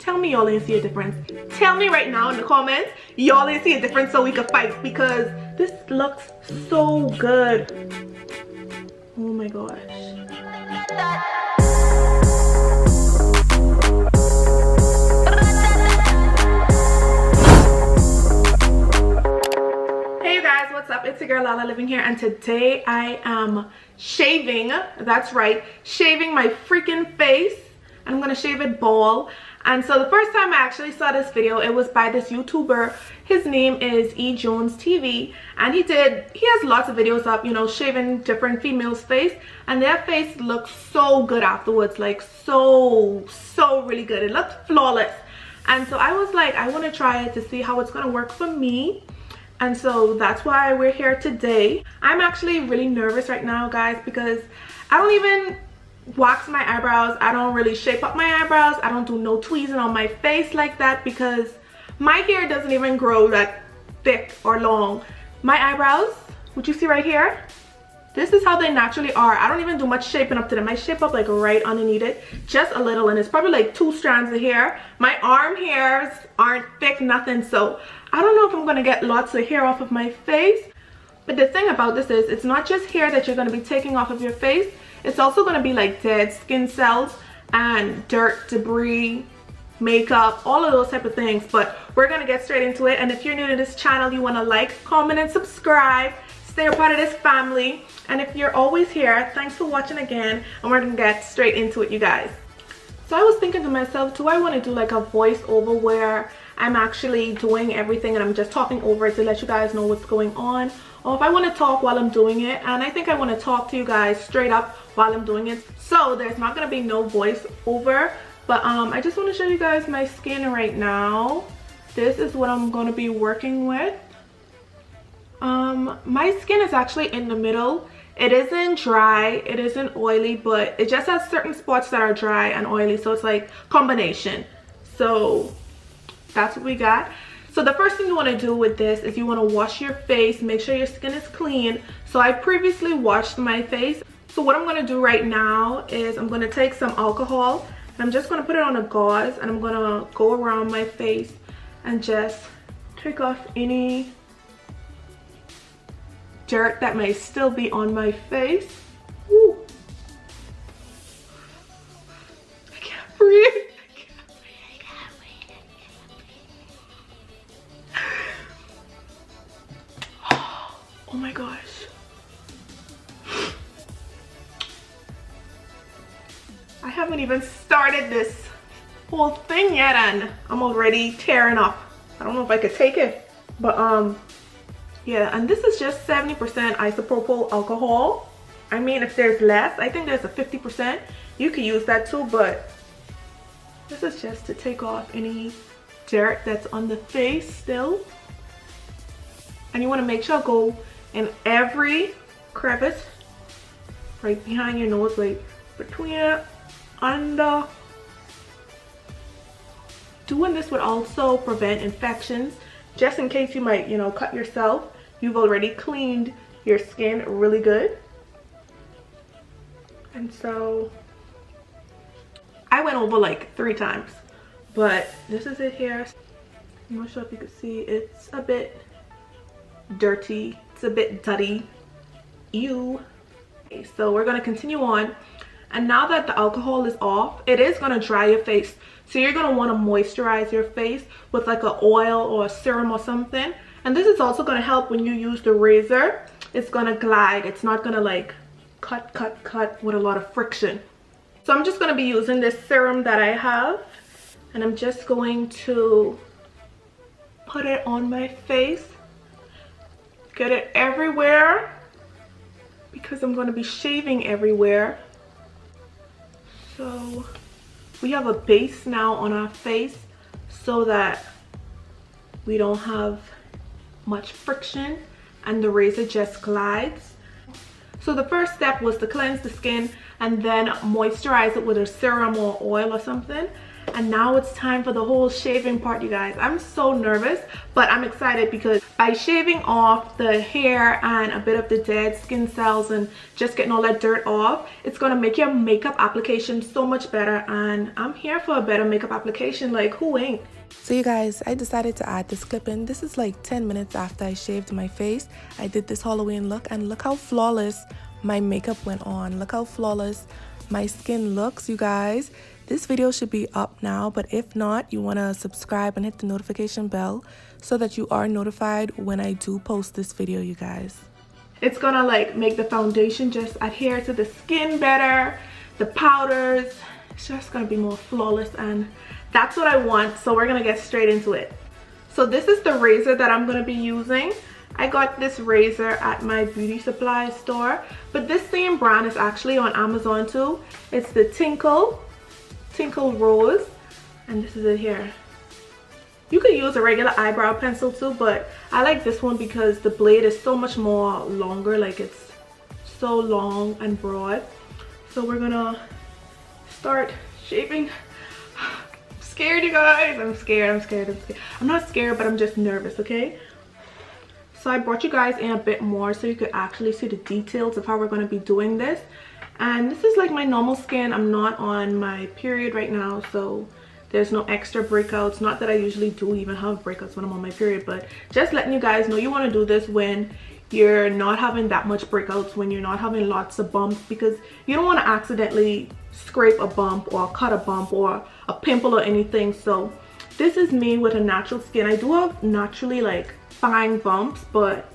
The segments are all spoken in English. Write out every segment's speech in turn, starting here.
Tell me y'all ain't see a difference. Tell me right now in the comments, y'all ain't see a difference so we can fight, because this looks so good. Oh my gosh. Hey guys, what's up? It's your girl Lala Living here, and today I am shaving. That's right, shaving my freaking face. I'm gonna shave it bald. And so the first time I actually saw this video, it was by this YouTuber. His name is E Jones TV, and he has lots of videos up, you know, shaving different females' face, and their face looks so good afterwards, like so really good. It looked flawless. And so I was like, I want to try it to see how it's gonna work for me. And so that's why we're here today. I'm actually really nervous right now, guys, because I don't even wax my eyebrows. I don't really shape up my eyebrows. I don't do no tweezing on my face like that, because my hair doesn't even grow that thick or long. My eyebrows, what you see right here, this is how they naturally are. I don't even do much shaping up to them. I shape up like right underneath it, just a little, and it's probably like 2 strands of hair. My arm hairs aren't thick, nothing, so I don't know if I'm gonna get lots of hair off of my face. But the thing about this is, it's not just hair that you're gonna be taking off of your face. It's also going to be like dead skin cells and dirt, debris, makeup, all of those type of things. But we're going to get straight into it. And if you're new to this channel, you want to like, comment, and subscribe. Stay a part of this family. And if you're always here, thanks for watching again. And we're going to get straight into it, you guys. So I was thinking to myself, do I want to do like a voiceover where I'm actually doing everything and I'm just talking over it to let you guys know what's going on? Or if I want to talk while I'm doing it, and I think I want to talk to you guys straight up while I'm doing it. So there's not going to be no voice over, but I just want to show you guys my skin right now. This is what I'm going to be working with. My skin is actually in the middle. It isn't dry, it isn't oily, but it just has certain spots that are dry and oily, so it's like combination. So that's what we got. So the first thing you want to do with this is you want to wash your face, make sure your skin is clean. So I previously washed my face. So what I'm going to do right now is I'm going to take some alcohol and I'm just going to put it on a gauze, and I'm going to go around my face and just take off any dirt that may still be on my face. Woo. I can't breathe. Oh my gosh. I haven't even started this whole thing yet and I'm already tearing up. I don't know if I could take it, but yeah, and this is just 70% isopropyl alcohol. I mean, if there's less, I think there's a 50%. You could use that too, but this is just to take off any dirt that's on the face still. And you want to make sure go in every crevice, right behind your nose, like between it, under. Doing this would also prevent infections, just in case you might, you know, cut yourself. You've already cleaned your skin really good. And so I went over like 3 times, but this is it here. I'm not sure if you can see, it's a bit dirty, it's a bit duddy. Ew. Okay, so we're going to continue on, and now that the alcohol is off, it is going to dry your face, so you're going to want to moisturize your face with like an oil or a serum or something. And this is also going to help when you use the razor. It's going to glide, it's not going to like cut with a lot of friction. So I'm just going to be using this serum that I have, and I'm just going to put it on my face. Get it everywhere because I'm going to be shaving everywhere. So we have a base now on our face so that we don't have much friction and the razor just glides. So the first step was to cleanse the skin and then moisturize it with a serum or oil or something. and now it's time for the whole shaving part, you guys. I'm so nervous, but I'm excited because by shaving off the hair and a bit of the dead skin cells and just getting all that dirt off, it's gonna make your makeup application so much better, and I'm here for a better makeup application. Like, who ain't? So you guys, I decided to add this clip in. This is like 10 minutes after I shaved my face. I did this Halloween look, and look how flawless my makeup went on. Look how flawless my skin looks, you guys. This video should be up now, but if not, you want to subscribe and hit the notification bell so that you are notified when I do post this video, you guys. It's gonna like make the foundation just adhere to the skin better, the powders. It's just gonna be more flawless, and that's what I want. So we're gonna get straight into it. So this is the razor that I'm gonna be using. I got this razor at my beauty supply store, but this same brand is actually on Amazon too. It's the Tinkle Rose, and this is it here. You could use a regular eyebrow pencil too, but I like this one because the blade is so much more longer. Like, it's so long and broad. So we're gonna start shaving. I'm scared, you guys. I'm scared. I'm not scared, but I'm just nervous, okay? So I brought you guys in a bit more so you could actually see the details of how we're going to be doing this. And this is like my normal skin. I'm not on my period right now, so there's no extra breakouts. Not that I usually do even have breakouts when I'm on my period, but just letting you guys know you want to do this when you're not having that much breakouts, when you're not having lots of bumps, because you don't want to accidentally scrape a bump or cut a bump or a pimple or anything. So this is me with a natural skin. I do have naturally like fine bumps, but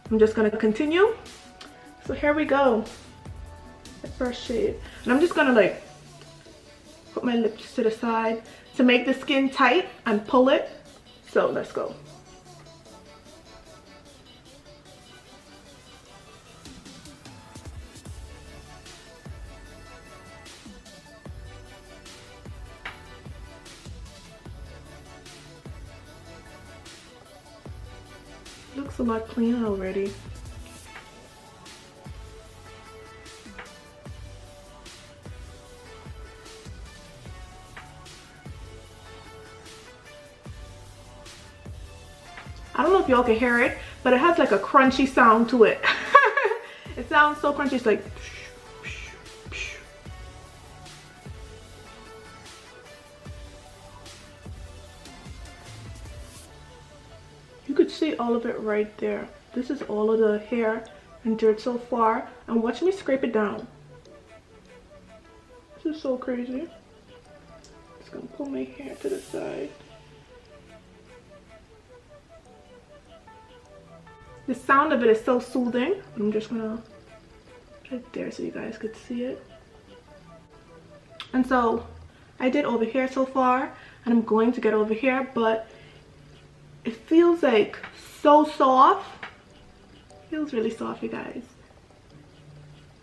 I'm just gonna continue. So here we go. The first shave, and I'm just gonna like put my lips to the side to make the skin tight and pull it. So let's go. Looks a lot cleaner already. I don't know if y'all can hear it, but it has like a crunchy sound to it. It sounds so crunchy. It's like you could see all of it right there. This is all of the hair and dirt so far, and watch me scrape it down. This is so crazy. Just gonna pull my hair to the side. The sound of it is so soothing. I'm just gonna right there so you guys could see it. And so I did over here so far, and I'm going to get over here, but it feels like so soft. Feels really soft, you guys.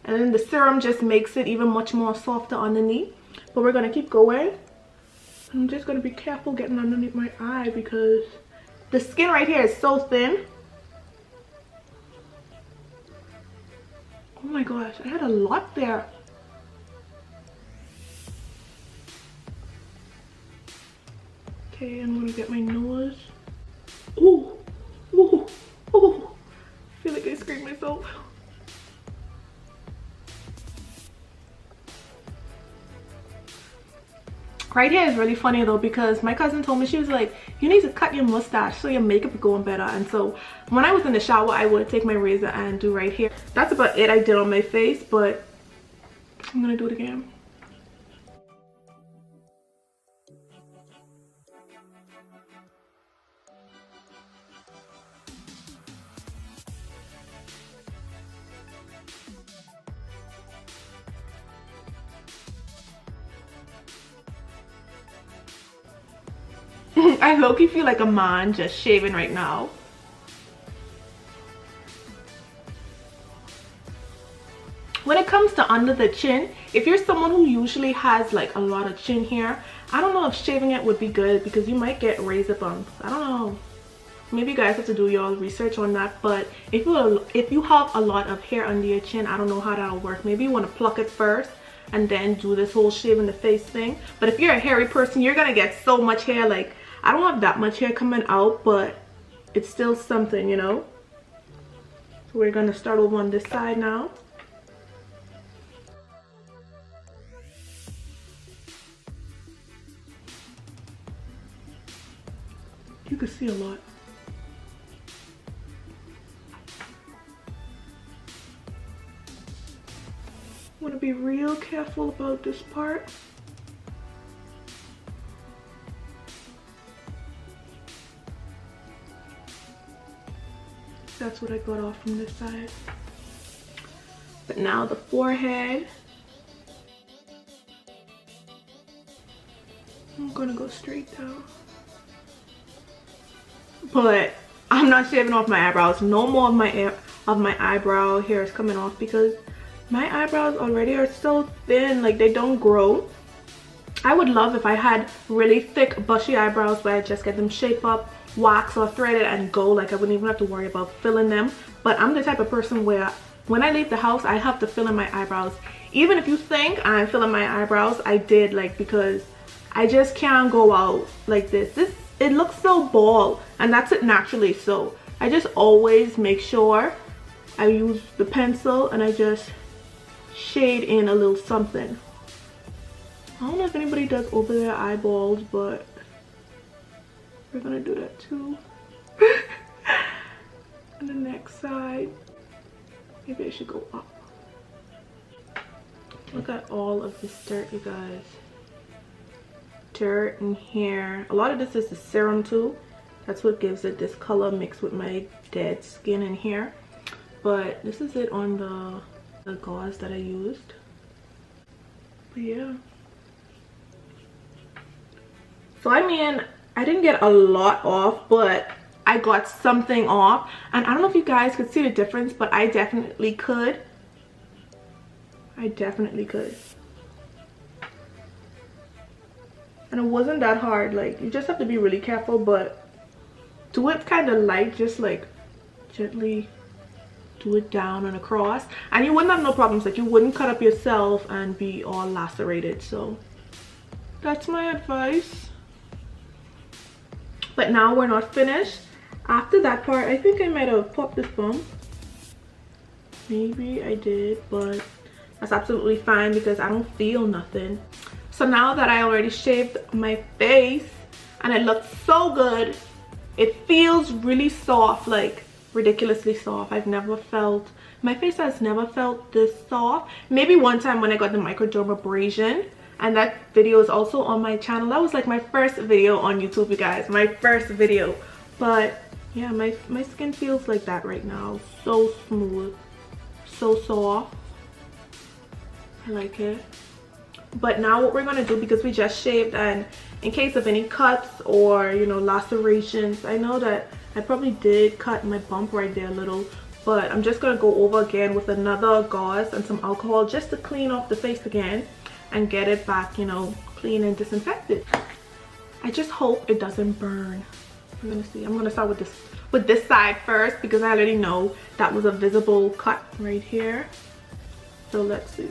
And then the serum just makes it even much more softer underneath. But we're gonna keep going. I'm just gonna be careful getting underneath my eye because the skin right here is so thin. Oh my gosh, I had a lot there. Okay, I'm gonna get my nose. Ooh, ooh, ooh. I feel like I scraped myself. Right here is really funny though, because my cousin told me, she was like, you need to cut your mustache so your makeup is going better. And so when I was in the shower, I would take my razor and do right here. That's about it I did on my face, but I'm gonna do it again. I low-key feel like a man just shaving right now. When it comes to under the chin, if you're someone who usually has like a lot of chin hair, I don't know if shaving it would be good because you might get razor bumps. I don't know. Maybe you guys have to do your research on that. But if you have a lot of hair under your chin, I don't know how that'll work. Maybe you want to pluck it first and then do this whole shave in the face thing. But if you're a hairy person, you're gonna get so much hair. Like, I don't have that much hair coming out, but it's still something, you know. So we're gonna start over on this side now. You can see a lot. Want to be real careful about this part. That's what I got off from this side. But now the forehead. I'm gonna go straight down. But I'm not shaving off my eyebrows. No more of my eyebrow hair is coming off because my eyebrows already are so thin, like they don't grow. I would love if I had really thick bushy eyebrows where I just get them shaped up, wax or threaded and go. Like I wouldn't even have to worry about filling them. But I'm the type of person where when I leave the house, I have to fill in my eyebrows. Even if you think I'm filling my eyebrows, I did, like, because I just can't go out like this. It looks so bald, and that's it naturally. So I just always make sure I use the pencil and I just shade in a little something. I don't know if anybody does over their eyeballs, but we're gonna do that too. And the next side, maybe I should go up. Look at all of this dirt, you guys. Dirt and hair. A lot of this is the serum too. That's what gives it this color mixed with my dead skin and hair. But this is it on the gauze that I used. But yeah. So I mean, I didn't get a lot off, but I got something off. And I don't know if you guys could see the difference, but I definitely could. I definitely could. And it wasn't that hard. Like, you just have to be really careful, but do it kind of light, just like gently do it down and across, and you wouldn't have no problems. Like, you wouldn't cut up yourself and be all lacerated. So that's my advice. But now we're not finished. After that part, I think I might have popped this bump. Maybe I did, but that's absolutely fine because I don't feel nothing. So now that I already shaved my face and it looks so good, it feels really soft, like ridiculously soft. I've never felt, my face has never felt this soft. Maybe one time when I got the microdermabrasion, and that video is also on my channel. That was like my first video on YouTube, you guys, my first video. But yeah, my skin feels like that right now. So smooth, so soft. I like it. But now what we're gonna do, because we just shaved, and in case of any cuts or, you know, lacerations, I know that I probably did cut my bump right there a little, but I'm just gonna go over again with another gauze and some alcohol just to clean off the face again and get it back, you know, clean and disinfected. I just hope it doesn't burn. I'm gonna see. I'm gonna start with this side first because I already know that was a visible cut right here. So let's see.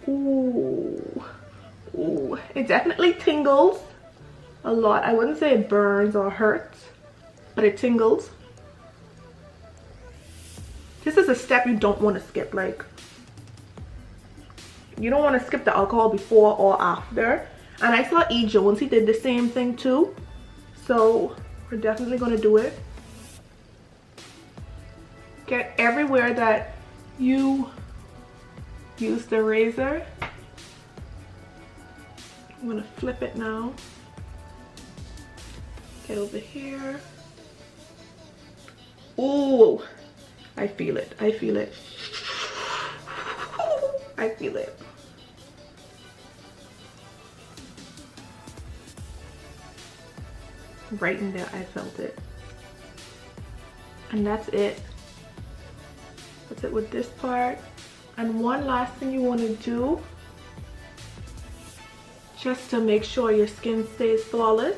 Ooh, ooh, it definitely tingles a lot. I wouldn't say it burns or hurts, but it tingles. This is a step you don't want to skip. Like, you don't want to skip the alcohol before or after. And I saw E. Jones, he did the same thing too. So we're definitely going to do it. Get everywhere that you use the razor. I'm gonna flip it now. Get over here. Ooh, I feel it. I feel it. I feel it. Right in there, I felt it. And that's it. That's it with this part. And one last thing you want to do, just to make sure your skin stays flawless,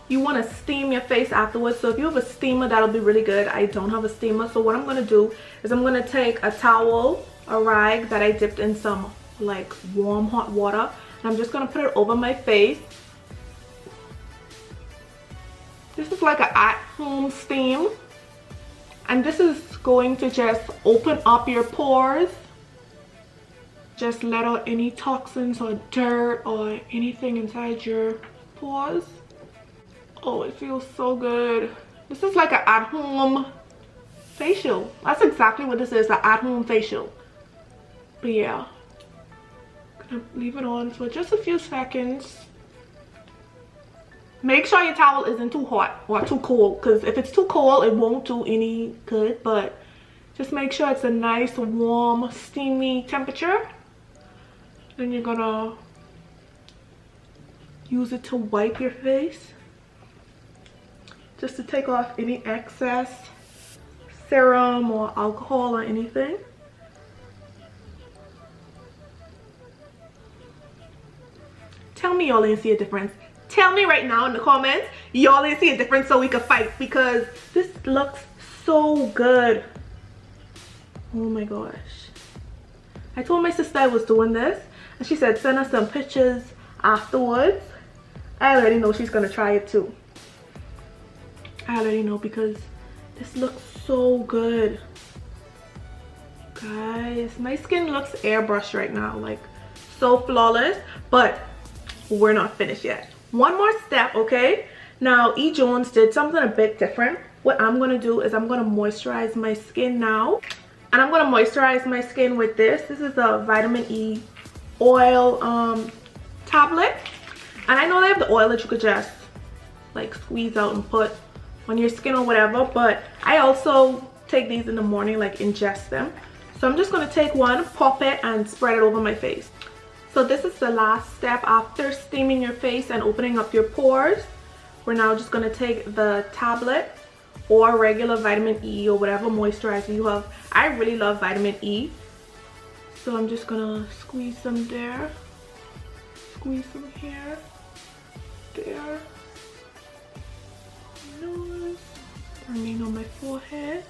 you want to steam your face afterwards. So if you have a steamer, that'll be really good. I don't have a steamer, so what I'm going to do is I'm going to take a towel a rag that I dipped in some like warm hot water, and I'm just gonna put it over my face. This is like an at-home steam, and this is going to just open up your pores, just let out any toxins or dirt or anything inside your pores. Oh, it feels so good. This is like an at-home facial. That's exactly what this is, an at-home facial. But yeah, gonna leave it on for just a few seconds. Make sure your towel isn't too hot or too cold, because if it's too cold it won't do any good. But just make sure it's a nice warm steamy temperature. Then you're gonna use it to wipe your face, just to take off any excess serum or alcohol or anything. Tell me y'all didn't see a difference. Tell me right now in the comments y'all didn't see a difference so we could fight, because this looks so good. Oh my gosh. I told my sister I was doing this and she said send us some pictures afterwards. I already know she's gonna try it too. I already know, because this looks so good. Guys, my skin looks airbrushed right now, like so flawless, but we're not finished yet. One more step, okay? Now E. Jones did something a bit different. What I'm gonna do is I'm gonna moisturize my skin now, and I'm gonna moisturize my skin with this. This is a vitamin E oil tablet, and I know they have the oil that you could just like squeeze out and put on your skin or whatever, but I also take these in the morning, like ingest them. So I'm just gonna take one, pop it, and spread it over my face. So this is the last step after steaming your face and opening up your pores. We're now just gonna take the tablet or regular vitamin E or whatever moisturizer you have. I really love vitamin E, so I'm just gonna squeeze some there, squeeze some here, there, nose, bringing on my forehead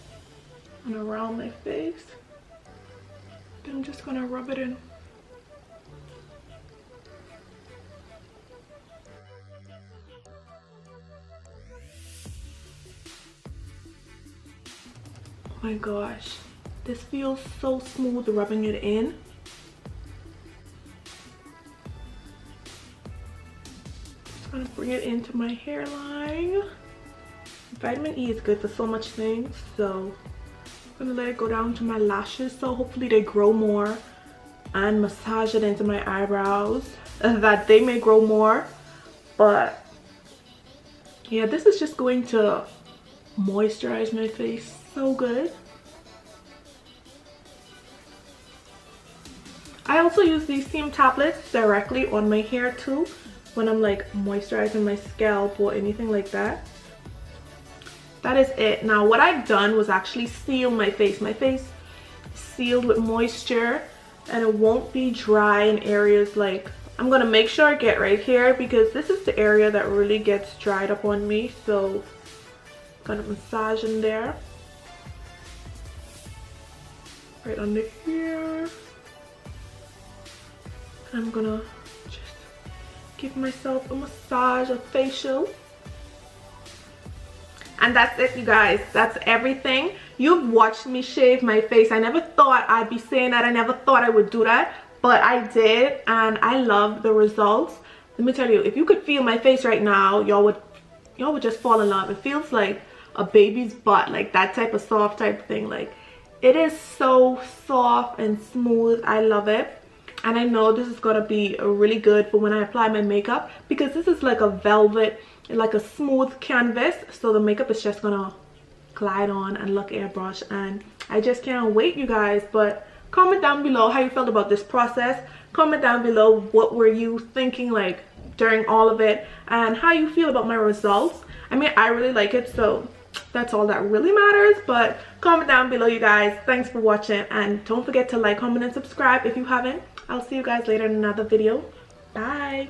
and around my face. Then I'm just gonna rub it in. Oh my gosh, this feels so smooth rubbing it in. Just gonna bring it into my hairline. Vitamin E is good for so much things, so I'm gonna let it go down to my lashes, so hopefully they grow more, and massage it into my eyebrows that they may grow more. But yeah, this is just going to moisturize my face so good. I also use these same tablets directly on my hair too, when I'm like moisturizing my scalp or anything like that. That is it. Now what I've done was actually seal my face. My face sealed with moisture, and it won't be dry in areas like, I'm gonna make sure I get right here, because this is the area that really gets dried up on me. So I'm gonna massage in there, right under here. I'm gonna just give myself a massage, a facial. And that's it, you guys. That's everything. You've watched me shave my face. I never thought I'd be saying that. I never thought I would do that, but I did, and I love the results. Let me tell you, if you could feel my face right now, y'all would just fall in love. It feels like a baby's butt, like that type of soft type thing. Like, it is so soft and smooth. I love it. And I know this is gonna be really good for when I apply my makeup, because this is like a velvet, like a smooth canvas, so the makeup is just gonna glide on and look airbrushed, and I just can't wait, you guys. But comment down below how you felt about this process. Comment down below what were you thinking like during all of it, and how you feel about my results. I mean, I really like it, so that's all that really matters. But comment down below, you guys. Thanks for watching, and don't forget to like, comment, and subscribe if you haven't. I'll see you guys later in another video. Bye.